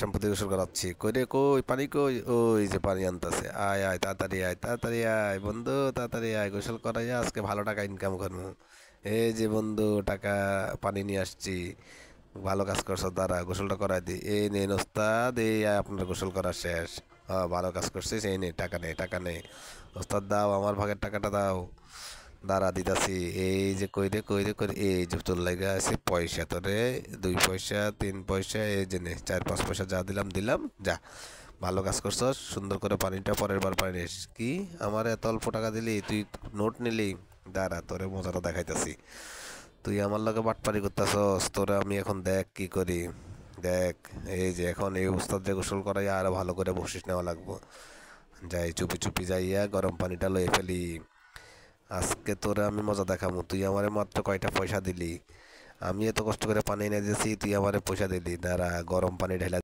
সম্পত্তি গোসল করাচ্ছি। কই রে কই পানি কই? ওই যে পানি আনতাছে। আয় আয় তাড়াতাড়ি আয় তাড়াতাড়ি আয় বন্ধু তাড়াতাড়ি আয় গোসল করাইয়া আজকে ভালো টাকা ইনকাম করবো। এই যে বন্ধু টাকা পানি নিয়ে আসছি। ভালো কাজ করছো দাঁড়া গোসলটা করাই দিই। এই নে ওস্তাদ এই আয়, আপনার গোসল করা শেষ। হ্যাঁ ভালো কাজ করছিস এই নে টাকা নে টাকা নে। ওস্তাদ দাও আমার ভাগের টাকাটা দাও। দাঁড়া দিতাছি। এই যে কই রে এই যে তোর লাগা আছে পয়সা তোরে 2 পয়সা 3 পয়সা এই যে নে 4-5 পয়সা যা দিলাম দিলাম যা। ভালো কাজ করছস সুন্দর করে পানিটা পরের বার পানি নিস। কি আমার এত অল্প টাকা দিলি তুই নোট নিলি? দাঁড়া তোরে মজাটা দেখাইতাছি। তুই আমার লগে বাটপারি করতেছস তোরে আমি এখন দেখ কি করি। দেখ এই যে এখন এই উস্তাদে গোসল করাইয়া আরো ভালো করে বসিস নেওয়া লাগবো। যাই চুপি চুপি যাইয়া গরম পানিটা লয়ে ফেলি। আজকে তোরে আমি মজা দেখামু। তুই আমারে মাত্র কয়টা পয়সা দিলি? আমি এত কষ্ট করে পানি এনে দিয়েছি তুই আমারে পয়সা দিলি। দাঁড়া গরম পানি ঢেলা